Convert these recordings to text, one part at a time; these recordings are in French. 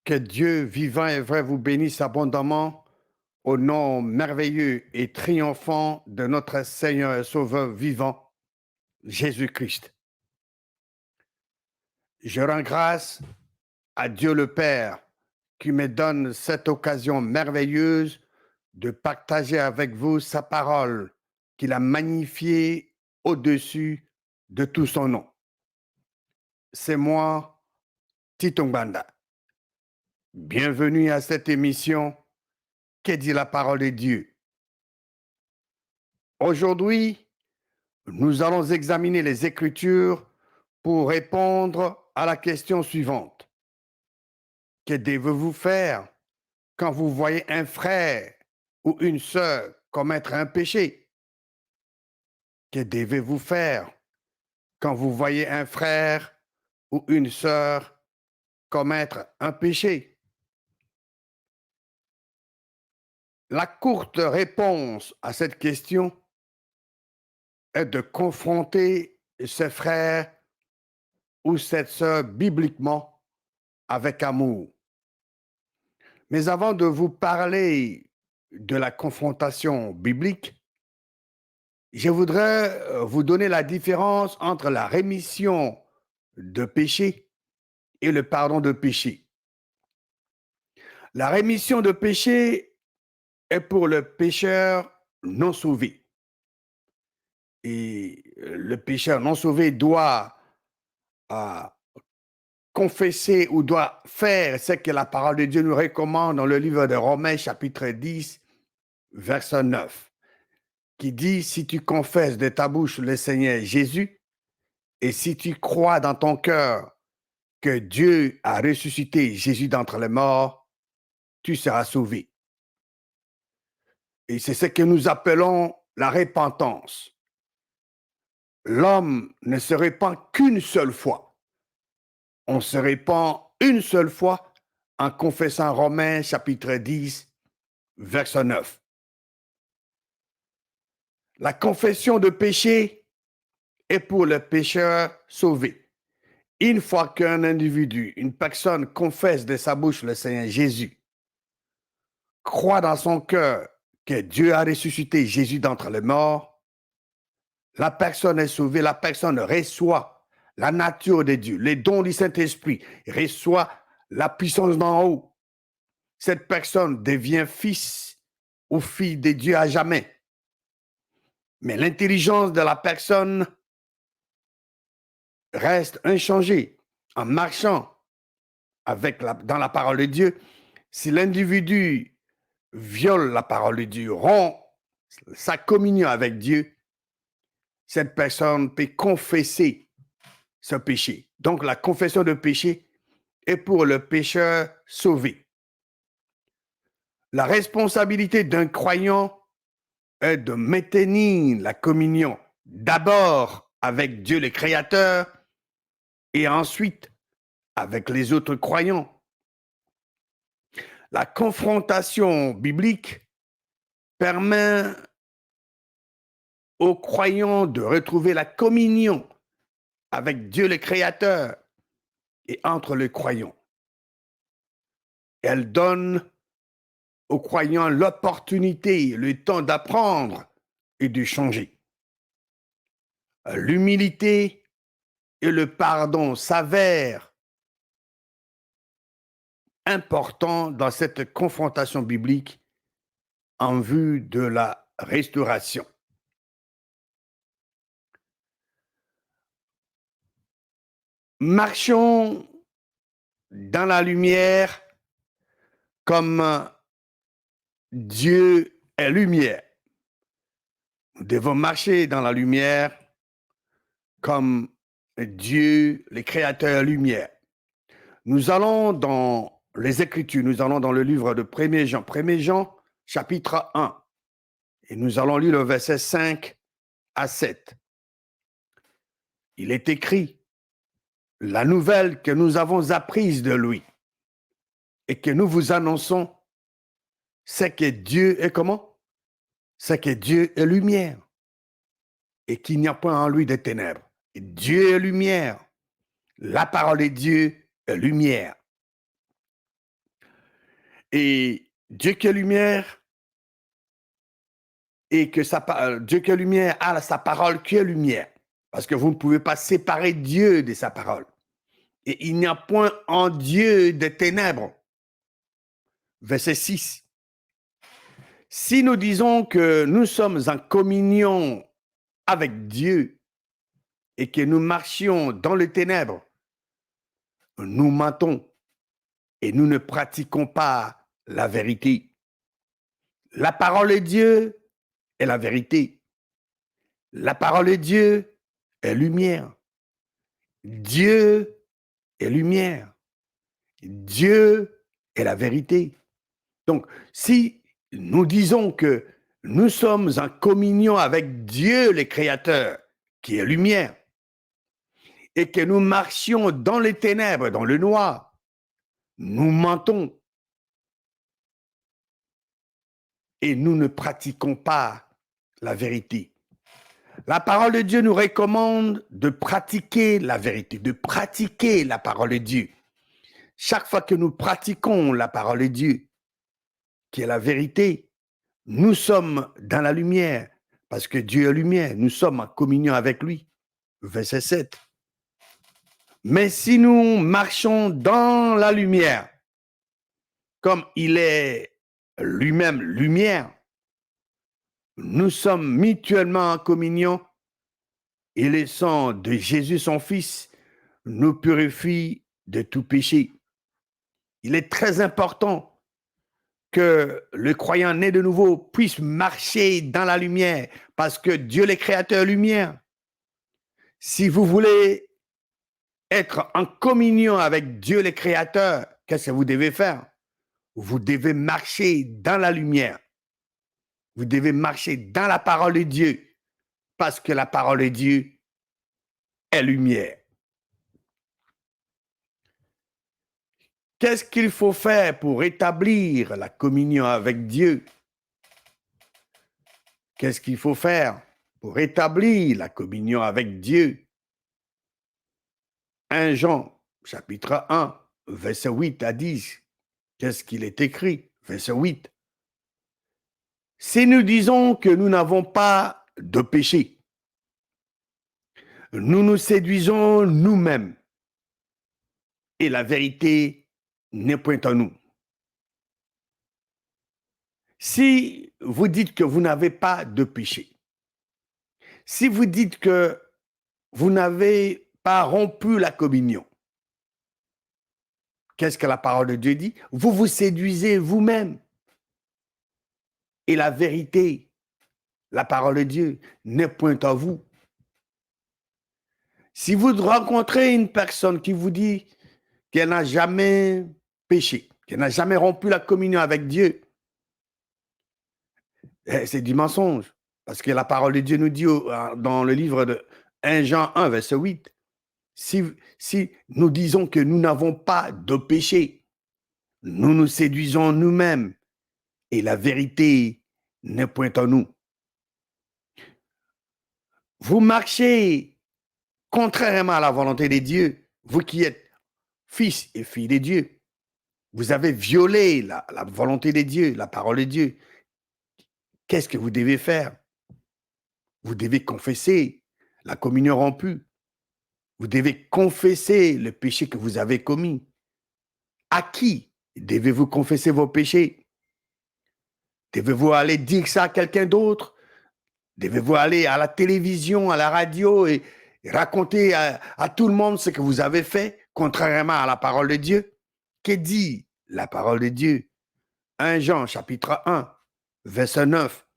Que Dieu vivant et vrai vous bénisse abondamment au nom merveilleux et triomphant de notre Seigneur et Sauveur vivant, Jésus-Christ. Je rends grâce à Dieu le Père qui me donne cette occasion merveilleuse de partager avec vous sa parole qu'il a magnifiée au-dessus de tout son nom. C'est moi, Tito Mbanda. Bienvenue à cette émission Qu'est dit la parole de Dieu. Aujourd'hui, nous allons examiner les Écritures pour répondre à la question suivante. Que devez-vous faire quand vous voyez un frère ou une sœur commettre un péché? Que devez-vous faire quand vous voyez un frère ou une sœur commettre un péché? La courte réponse à cette question est de confronter ce frère ou cette sœur bibliquement avec amour. Mais avant de vous parler de la confrontation biblique, je voudrais vous donner la différence entre la rémission de péché et le pardon de péché. La rémission de péché est pour le pécheur non sauvé. Et le pécheur non sauvé doit euh, confesser ou doit faire ce que la parole de Dieu nous recommande dans le livre de Romains chapitre 10, verset 9. Qui dit, si tu confesses de ta bouche le Seigneur Jésus, et si tu crois dans ton cœur que Dieu a ressuscité Jésus d'entre les morts, tu seras sauvé. Et c'est ce que nous appelons la repentance. L'homme ne se répand qu'une seule fois. On se répand une seule fois en confessant Romains chapitre 10, verset 9. La confession de péché est pour le pécheur sauvé. Une fois qu'un individu, une personne confesse de sa bouche le Seigneur Jésus, croit dans son cœur que Dieu a ressuscité Jésus d'entre les morts, la personne est sauvée, la personne reçoit la nature de Dieu, les dons du Saint-Esprit, reçoit la puissance d'en haut. Cette personne devient fils ou fille de Dieu à jamais. Mais l'intelligence de la personne reste inchangée en marchant dans la parole de Dieu. Si l'individu viole la parole de Dieu, rompt sa communion avec Dieu, cette personne peut confesser ce péché. Donc la confession de péché est pour le pécheur sauvé. La responsabilité d'un croyant est de maintenir la communion d'abord avec Dieu le Créateur et ensuite avec les autres croyants. La confrontation biblique permet aux croyants de retrouver la communion avec Dieu le Créateur et entre les croyants. Elle donne aux croyants l'opportunité, le temps d'apprendre et de changer. L'humilité et le pardon s'avèrent importants dans cette confrontation biblique en vue de la restauration. Marchons dans la lumière comme Dieu est lumière. Nous devons marcher dans la lumière comme Dieu, le Créateur, est lumière. Nous allons dans les Écritures, nous allons dans le livre de 1 Jean, 1 Jean chapitre 1, et nous allons lire le verset 5 à 7. Il est écrit, la nouvelle que nous avons apprise de lui et que nous vous annonçons, c'est que Dieu est comment? C'est que Dieu est lumière et qu'il n'y a point en lui de ténèbres. Et Dieu est lumière. La parole de Dieu est lumière. Et Dieu qui est lumière, et que Dieu qui est lumière a sa parole qui est lumière. Parce que vous ne pouvez pas séparer Dieu de sa parole. Et il n'y a point en Dieu de ténèbres. Verset 6. Si nous disons que nous sommes en communion avec Dieu et que nous marchions dans les ténèbres, nous mentons et nous ne pratiquons pas la vérité. La parole de Dieu est la vérité. La parole de Dieu est lumière. Dieu est lumière. Dieu est la vérité. Donc, si nous disons que nous sommes en communion avec Dieu, le Créateur, qui est lumière, et que nous marchions dans les ténèbres, dans le noir, nous mentons et nous ne pratiquons pas la vérité. La parole de Dieu nous recommande de pratiquer la vérité, de pratiquer la parole de Dieu. Chaque fois que nous pratiquons la parole de Dieu, qui est la vérité, nous sommes dans la lumière, parce que Dieu est lumière, nous sommes en communion avec lui. Verset 7. Mais si nous marchons dans la lumière, comme il est lui-même lumière, nous sommes mutuellement en communion et le sang de Jésus, son Fils, nous purifie de tout péché. Il est très important que le croyant né de nouveau puisse marcher dans la lumière parce que Dieu le Créateur lumière. Si vous voulez être en communion avec Dieu le Créateur, qu'est-ce que vous devez faire? Vous devez marcher dans la lumière. Vous devez marcher dans la parole de Dieu parce que la parole de Dieu est lumière. Qu'est-ce qu'il faut faire pour rétablir la communion avec Dieu? Qu'est-ce qu'il faut faire pour rétablir la communion avec Dieu? 1 Jean, chapitre 1, verset 8 à 10. Qu'est-ce qu'il est écrit? Verset 8. Si nous disons que nous n'avons pas de péché, nous nous séduisons nous-mêmes et la vérité n'est point en nous. Si vous dites que vous n'avez pas de péché, si vous dites que vous n'avez pas rompu la communion, qu'est-ce que la parole de Dieu dit? Vous vous séduisez vous-même. Et la vérité, la parole de Dieu, n'est point en vous. Si vous rencontrez une personne qui vous dit qu'elle n'a jamais péché, qu'elle n'a jamais rompu la communion avec Dieu, c'est du mensonge. Parce que la parole de Dieu nous dit dans le livre de 1 Jean 1, verset 8, si nous disons que nous n'avons pas de péché, nous nous séduisons nous-mêmes et la vérité n'est point en nous. Vous marchez contrairement à la volonté de Dieu, vous qui êtes fils et filles de Dieu. Vous avez violé la volonté de Dieu, la parole de Dieu. Qu'est-ce que vous devez faire? Vous devez confesser la communion rompue. Vous devez confesser le péché que vous avez commis. À qui devez-vous confesser vos péchés? Devez-vous aller dire ça à quelqu'un d'autre? Devez-vous aller à la télévision, à la radio et raconter à tout le monde ce que vous avez fait, contrairement à la parole de Dieu? Que dit la parole de Dieu? 1 Jean, chapitre 1, verset 9.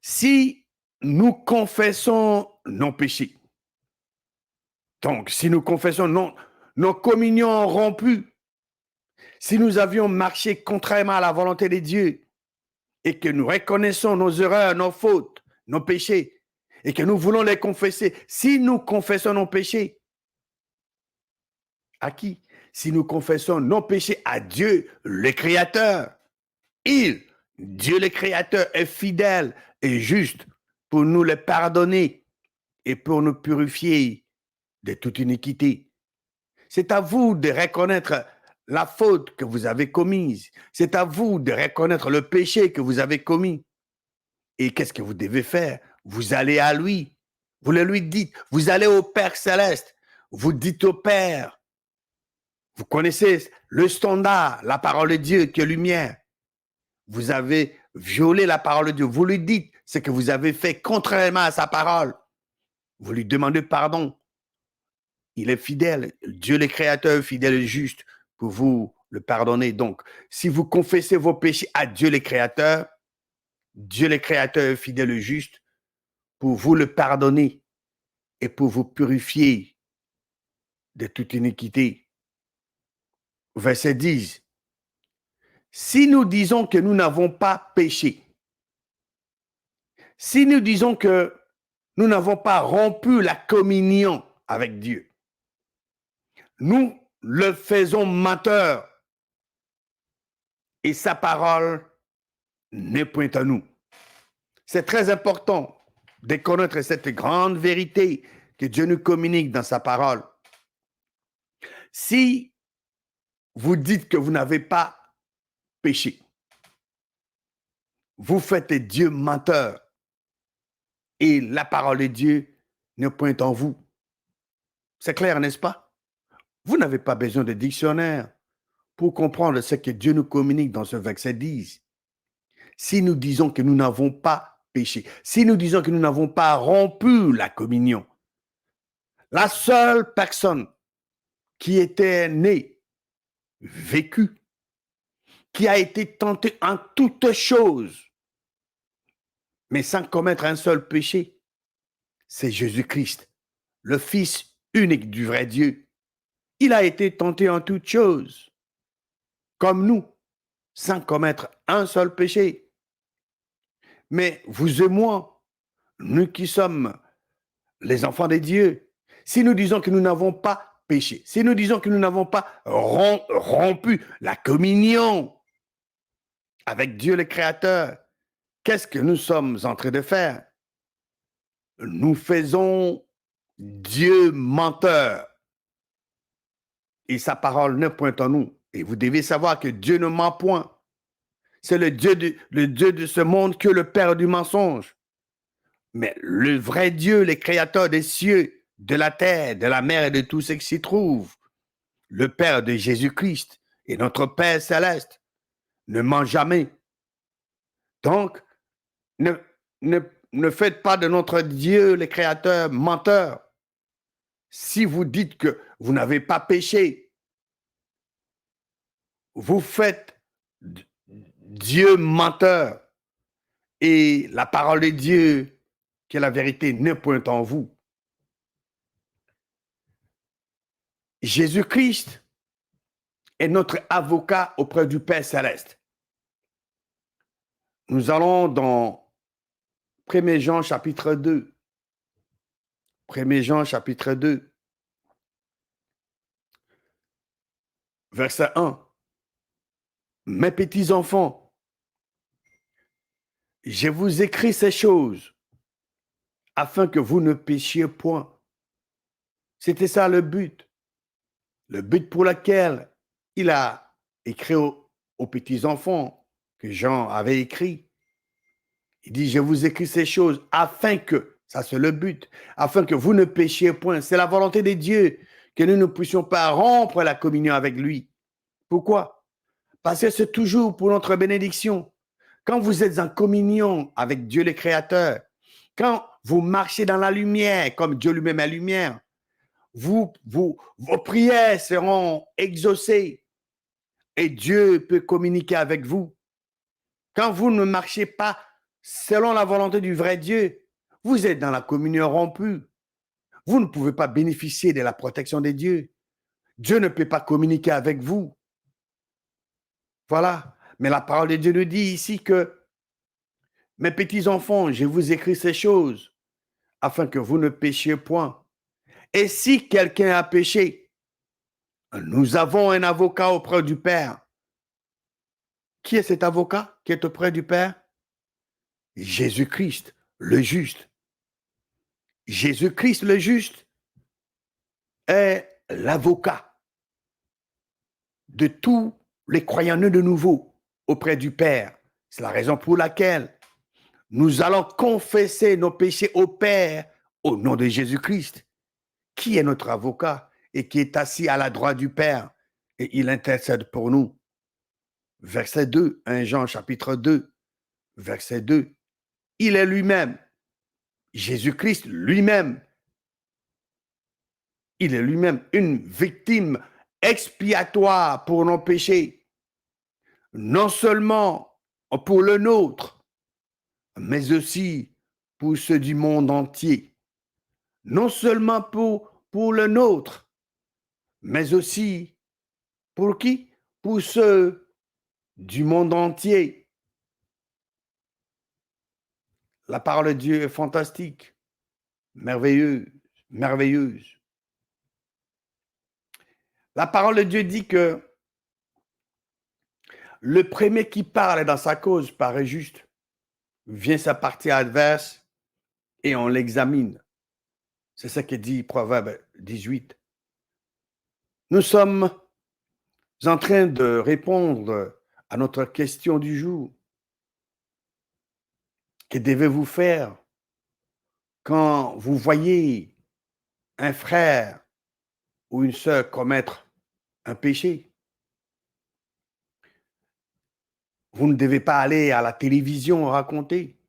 Si nous confessons nos péchés, donc si nous confessons nos communions rompues, si nous avions marché contrairement à la volonté de Dieu et que nous reconnaissons nos erreurs, nos fautes, nos péchés, et que nous voulons les confesser, si nous confessons nos péchés, à qui? Si nous confessons nos péchés à Dieu, le Créateur, Dieu le Créateur, est fidèle et juste pour nous les pardonner et pour nous purifier de toute iniquité. C'est à vous de reconnaître la faute que vous avez commise. C'est à vous de reconnaître le péché que vous avez commis. Et qu'est-ce que vous devez faire? Vous allez à lui. Vous le lui dites. Vous allez au Père céleste. Vous dites au Père. Vous connaissez le standard, la parole de Dieu qui est lumière. Vous avez violé la parole de Dieu. Vous lui dites ce que vous avez fait contrairement à sa parole. Vous lui demandez pardon. Il est fidèle. Dieu le Créateur, fidèle et juste pour vous le pardonner. Donc, si vous confessez vos péchés à Dieu le Créateur, Dieu le Créateur, fidèle et juste pour vous le pardonner et pour vous purifier de toute iniquité. Verset 10. Si nous disons que nous n'avons pas péché, si nous disons que nous n'avons pas rompu la communion avec Dieu, nous le faisons menteur et sa parole n'est point à nous. C'est très important de connaître cette grande vérité que Dieu nous communique dans sa parole. Si vous dites que vous n'avez pas péché, vous faites Dieu menteur et la parole de Dieu n'est point en vous. C'est clair, n'est-ce pas? Vous n'avez pas besoin de dictionnaire pour comprendre ce que Dieu nous communique dans ce verset 10. Si nous disons que nous n'avons pas péché, si nous disons que nous n'avons pas rompu la communion, la seule personne qui était née, vécue, qui a été tentée en toutes choses, mais sans commettre un seul péché, c'est Jésus-Christ, le Fils unique du vrai Dieu. Il a été tenté en toutes choses, comme nous, sans commettre un seul péché. Mais vous et moi, nous qui sommes les enfants de Dieu, si nous disons que nous n'avons pas péché, si nous disons que nous n'avons pas rompu la communion avec Dieu le Créateur, qu'est-ce que nous sommes en train de faire? Nous faisons Dieu menteur et sa parole ne point en nous. Et vous devez savoir que Dieu ne ment point. C'est le Dieu de ce monde que le père du mensonge. Mais le vrai Dieu, le créateur des cieux, de la terre, de la mer et de tout ce qui s'y trouve, le Père de Jésus-Christ et notre Père céleste, ne ment jamais. Donc, ne faites pas de notre Dieu, le créateur, menteur. Si vous dites que vous n'avez pas péché, vous faites Dieu menteur. Et la parole de Dieu, qui est la vérité, n'est point en vous. Jésus-Christ est notre avocat auprès du Père céleste. Nous allons dans 1 Jean chapitre 2. 1 Jean chapitre 2, verset 1. Mes petits enfants, je vous écris ces choses afin que vous ne péchiez point. C'était ça le but. Le but pour lequel il a écrit aux petits enfants que Jean avait écrit. Il dit, je vous écris ces choses afin que, ça c'est le but, afin que vous ne péchiez point. C'est la volonté de Dieu que nous ne puissions pas rompre la communion avec lui. Pourquoi? Parce que c'est toujours pour notre bénédiction. Quand vous êtes en communion avec Dieu le Créateur, quand vous marchez dans la lumière, comme Dieu lui-même est lumière, vos prières seront exaucées et Dieu peut communiquer avec vous. Quand vous ne marchez pas selon la volonté du vrai Dieu, vous êtes dans la communion rompue. Vous ne pouvez pas bénéficier de la protection de Dieu. Dieu ne peut pas communiquer avec vous. Voilà. Mais la parole de Dieu nous dit ici que, mes petits enfants, je vous écris ces choses afin que vous ne péchiez point. Et si quelqu'un a péché, nous avons un avocat auprès du Père. Qui est cet avocat qui est auprès du Père? Jésus-Christ, le juste. Jésus-Christ, le juste, est l'avocat. de tous les croyants nés de nouveau auprès du Père. C'est la raison pour laquelle nous allons confesser nos péchés au Père au nom de Jésus-Christ, qui est notre avocat et qui est assis à la droite du Père, et il intercède pour nous. Verset 2, 1 Jean chapitre 2, verset 2. Il est lui-même, Jésus-Christ lui-même, il est lui-même une victime expiatoire pour nos péchés, non seulement pour le nôtre, mais aussi pour ceux du monde entier. Non seulement pour le nôtre, mais aussi pour qui? Pour ceux du monde entier. La parole de Dieu est fantastique, merveilleuse, merveilleuse. La parole de Dieu dit que le premier qui parle dans sa cause paraît juste, vient sa partie adverse et on l'examine. C'est ce que dit Proverbe 18. Nous sommes en train de répondre à notre question du jour. Que devez-vous faire quand vous voyez un frère ou une sœur commettre un péché? Vous ne devez pas aller à la télévision raconter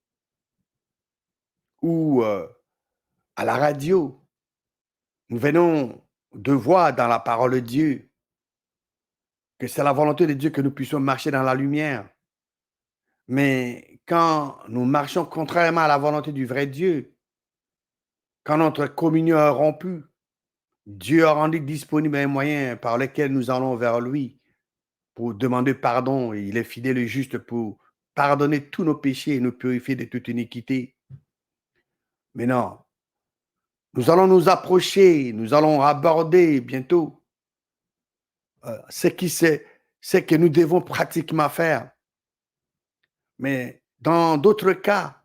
ou à la radio. Nous venons de voir dans la parole de Dieu que c'est la volonté de Dieu que nous puissions marcher dans la lumière. Mais quand nous marchons contrairement à la volonté du vrai Dieu, quand notre communion est rompue, Dieu a rendu disponible un moyen par lequel nous allons vers lui pour demander pardon. Et il est fidèle et juste pour pardonner tous nos péchés et nous purifier de toute iniquité. Mais non, nous allons nous approcher, nous allons aborder bientôt ce que nous devons pratiquement faire. Mais dans d'autres cas,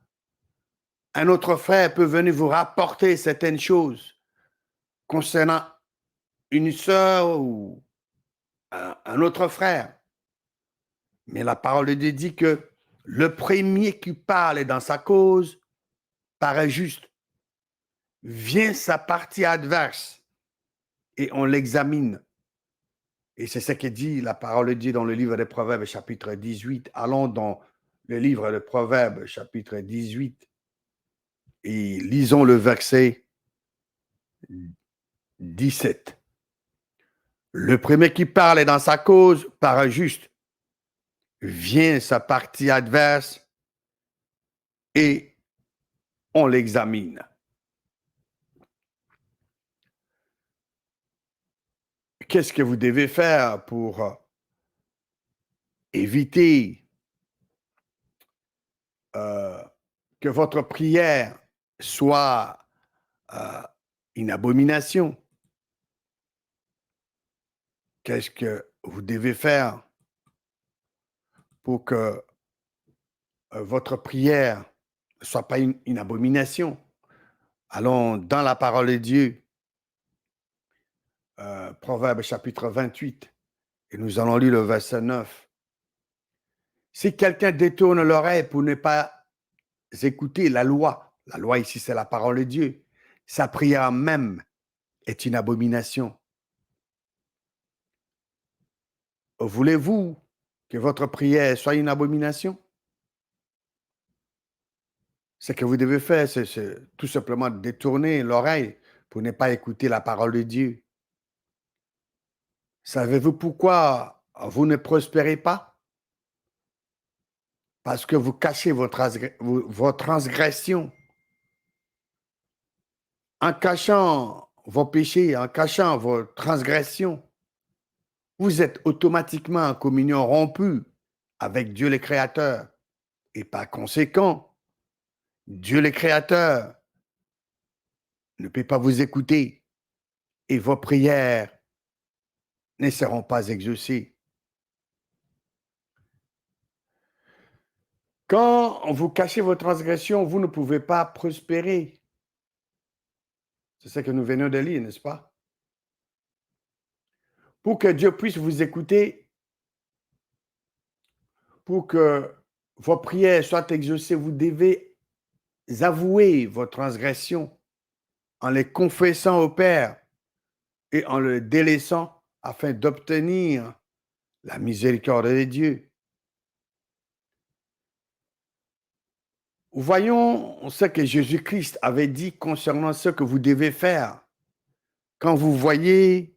un autre frère peut venir vous rapporter certaines choses concernant une sœur ou un autre frère. Mais la parole de Dieu dit que le premier qui parle dans sa cause paraît juste. Vient sa partie adverse et on l'examine. Et c'est ce que dit la parole de Dieu dans le livre des Proverbes, chapitre 18. Allons dans le livre de Proverbes, chapitre 18, et lisons le verset 17. Le premier qui parle dans sa cause paraît juste. Vient sa partie adverse et on l'examine. Qu'est-ce que vous devez faire pour éviter que votre prière soit une abomination? Qu'est-ce que vous devez faire pour que votre prière ne soit pas une abomination? Allons dans la parole de Dieu, Proverbe chapitre 28, et nous allons lire le verset 9. Si quelqu'un détourne l'oreille pour ne pas écouter la loi ici c'est la parole de Dieu, sa prière même est une abomination. Voulez-vous que votre prière soit une abomination? Ce que vous devez faire, c'est tout simplement détourner l'oreille pour ne pas écouter la parole de Dieu. Savez-vous pourquoi vous ne prospérez pas? Parce que vous cachez vos transgressions. En cachant vos péchés, en cachant vos transgressions, vous êtes automatiquement en communion rompue avec Dieu le Créateur. Et par conséquent, Dieu le Créateur ne peut pas vous écouter et vos prières ne seront pas exaucées. Quand vous cachez vos transgressions, vous ne pouvez pas prospérer. C'est ce que nous venons de lire, n'est-ce pas? Pour que Dieu puisse vous écouter, pour que vos prières soient exaucées, vous devez avouer vos transgressions en les confessant au Père et en le délaissant afin d'obtenir la miséricorde de Dieu. Voyons ce que Jésus-Christ avait dit concernant ce que vous devez faire quand vous voyez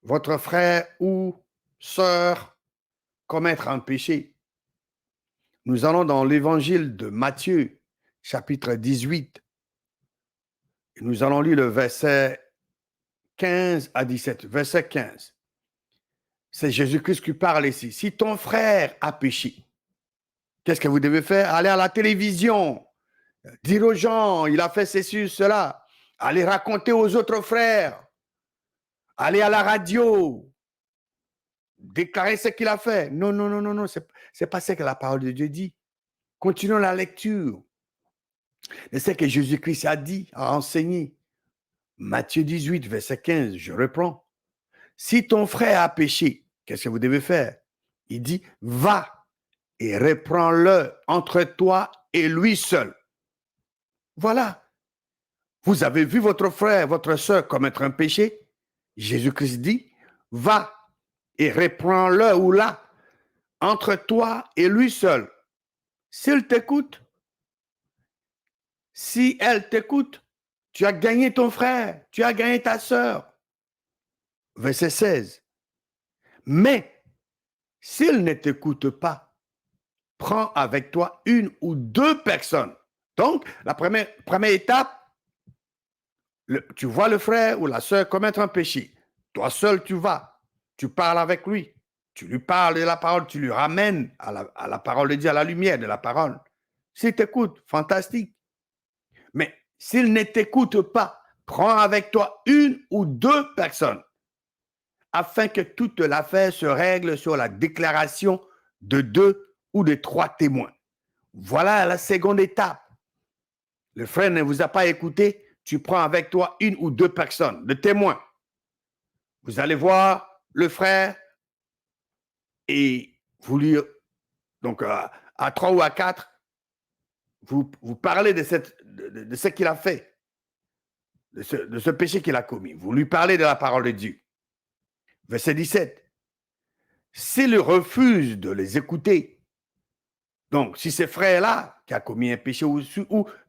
votre frère ou sœur commettre un péché. Nous allons dans l'évangile de Matthieu, chapitre 18. Et nous allons lire le verset 15 à 17. Verset 15. C'est Jésus-Christ qui parle ici. Si ton frère a péché, qu'est-ce que vous devez faire? Aller à la télévision, dire aux gens, il a fait ceci, cela. Aller raconter aux autres frères. Aller à la radio. Déclarer ce qu'il a fait. Non, non, non, non, non. C'est pas ce que la parole de Dieu dit. Continuons la lecture. C'est ce que Jésus-Christ a dit, a enseigné. Matthieu 18, verset 15, je reprends. Si ton frère a péché, qu'est-ce que vous devez faire? Il dit, va et reprends-le entre toi et lui seul. Voilà. Vous avez vu votre frère, votre soeur commettre un péché. Jésus-Christ dit, va et reprends-le ou là, entre toi et lui seul. S'il t'écoute, si elle t'écoute, tu as gagné ton frère, tu as gagné ta soeur. Verset 16. Mais s'il ne t'écoute pas, prends avec toi une ou deux personnes. Donc, la première étape, tu vois le frère ou la soeur commettre un péché. Toi seul, tu vas, tu parles avec lui, tu lui parles de la parole, tu lui ramènes à la parole de Dieu, à la lumière de la parole. S'il t'écoute, fantastique. Mais s'il ne t'écoute pas, prends avec toi une ou deux personnes afin que toute l'affaire se règle sur la déclaration de deux ou de trois témoins. Voilà la seconde étape. Le frère ne vous a pas écouté, tu prends avec toi une ou deux personnes, de témoins. Vous allez voir le frère et vous lui, donc à trois ou à quatre, vous parlez de ce qu'il a fait, de ce péché qu'il a commis. Vous lui parlez de la parole de Dieu. Verset 17. S'il refuse de les écouter, donc si ce frère-là qui a commis un péché ou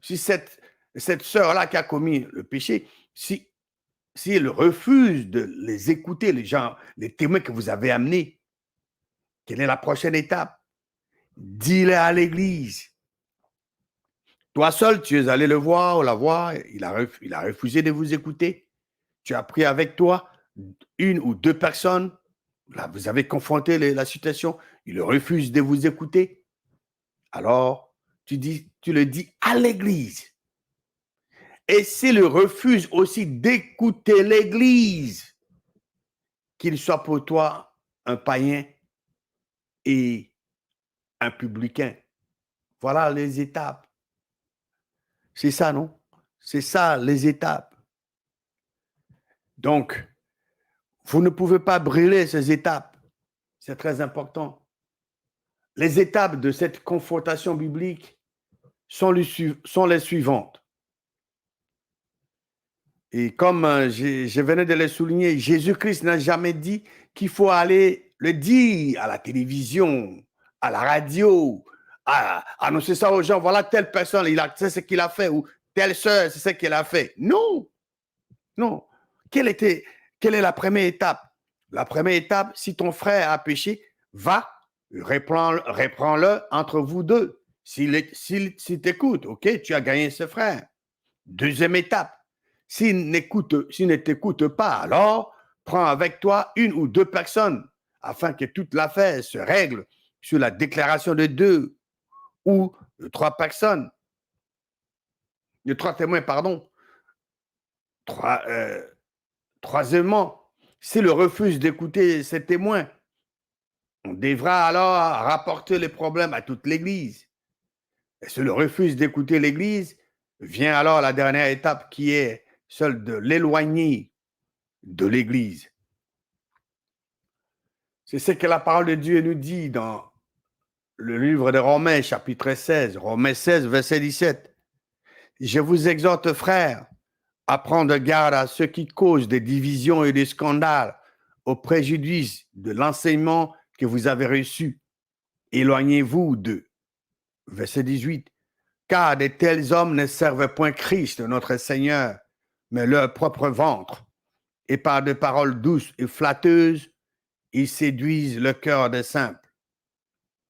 si cette sœur-là qui a commis le péché, s'il refuse de les écouter, les gens, les témoins que vous avez amenés, quelle est la prochaine étape? Dis-le à l'église. Toi seul, tu es allé le voir ou la voir, il a refusé de vous écouter. Tu as pris avec toi une ou deux personnes. Là, vous avez confronté la situation. Il refuse de vous écouter. Alors, tu le dis à l'église. Et s'il refuse aussi d'écouter l'église, qu'il soit pour toi un païen et un publicain. Voilà les étapes. C'est ça, non? C'est ça, les étapes. Donc, vous ne pouvez pas brûler ces étapes. C'est très important. Les étapes de cette confrontation biblique sont les suivantes. Et comme je venais de le souligner, Jésus-Christ n'a jamais dit qu'il faut aller le dire à la télévision, à la radio, annoncer ça aux gens. Voilà, telle personne, c'est ce qu'il a fait, ou telle sœur, c'est ce qu'elle a fait. Non, non. Quelle est la première étape? La première étape, si ton frère a péché, va, reprends-le entre vous deux. S'il t'écoute, ok, tu as gagné ce frère. Deuxième étape, s'il ne t'écoute pas, alors prends avec toi une ou deux personnes afin que toute l'affaire se règle sur la déclaration de deux ou de trois personnes, de trois témoins, pardon. Troisièmement, s'il refuse d'écouter ces témoins, on devra alors rapporter les problèmes à toute l'Église. Et s'il refuse d'écouter l'Église, vient alors la dernière étape qui est celle de l'éloigner de l'Église. C'est ce que la parole de Dieu nous dit dans le livre de Romains, chapitre 16, Romains 16, verset 17. Je vous exhorte, frères, à prendre garde à ceux qui causent des divisions et des scandales au préjudice de l'enseignement que vous avez reçu. Éloignez-vous d'eux. Verset 18. Car de tels hommes ne servent point Christ, notre Seigneur, mais leur propre ventre. Et par des paroles douces et flatteuses, ils séduisent le cœur des simples.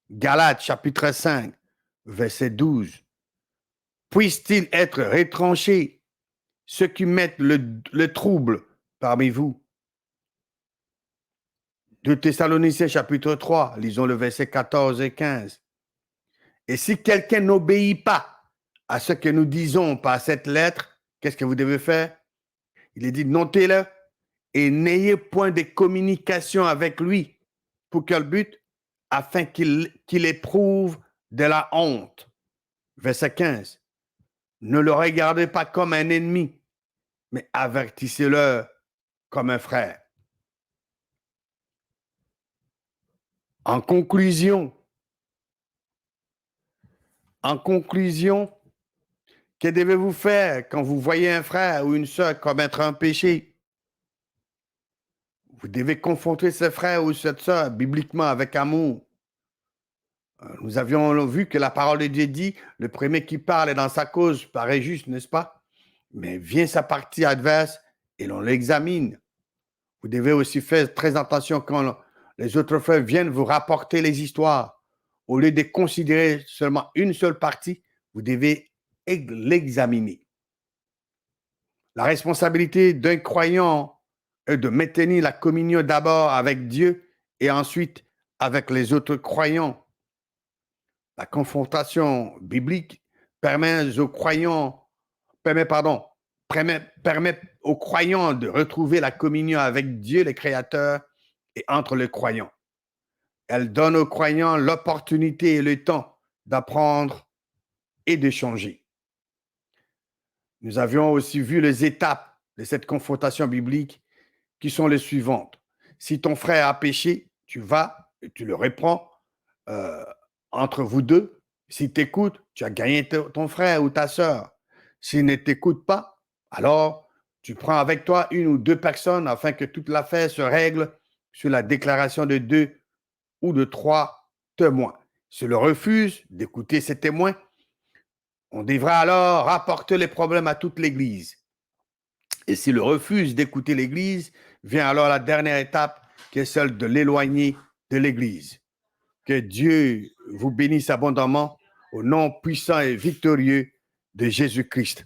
Galates, chapitre 5, verset 12. Puissent-ils être retranchés, ceux qui mettent le trouble parmi vous? 2 Thessaloniciens, chapitre 3, lisons le verset 14 et 15. Et si quelqu'un n'obéit pas à ce que nous disons par cette lettre, qu'est-ce que vous devez faire? Il est dit, notez-le et n'ayez point de communication avec lui. Pour quel but? Afin qu'il éprouve de la honte. Verset 15. Ne le regardez pas comme un ennemi, mais avertissez-le comme un frère. En conclusion, que devez-vous faire quand vous voyez un frère ou une sœur commettre un péché? Vous devez confronter ce frère ou cette sœur bibliquement avec amour. Nous avions vu que la parole de Dieu dit, le premier qui parle dans sa cause paraît juste, n'est-ce pas? Mais vient sa partie adverse et l'on l'examine. Vous devez aussi faire très attention quand les autres frères viennent vous rapporter les histoires. Au lieu de considérer seulement une seule partie, vous devez l'examiner. La responsabilité d'un croyant est de maintenir la communion d'abord avec Dieu et ensuite avec les autres croyants. La confrontation biblique permet aux croyants de retrouver la communion avec Dieu, le Créateur, et entre les croyants. Elle donne aux croyants l'opportunité et le temps d'apprendre et de changer. Nous avions aussi vu les étapes de cette confrontation biblique qui sont les suivantes. Si ton frère a péché, tu vas et tu le reprends entre vous deux. S'il t'écoute, tu as gagné ton frère ou ta sœur. S'il ne t'écoute pas, alors tu prends avec toi une ou deux personnes afin que toute l'affaire se règle sur la déclaration de 2 ou de 3 témoins. S'il refuse d'écouter ces témoins, on devra alors rapporter les problèmes à toute l'Église. Et s'il refuse d'écouter l'Église, vient alors la dernière étape qui est celle de l'éloigner de l'Église. Que Dieu vous bénisse abondamment au nom puissant et victorieux de Jésus-Christ.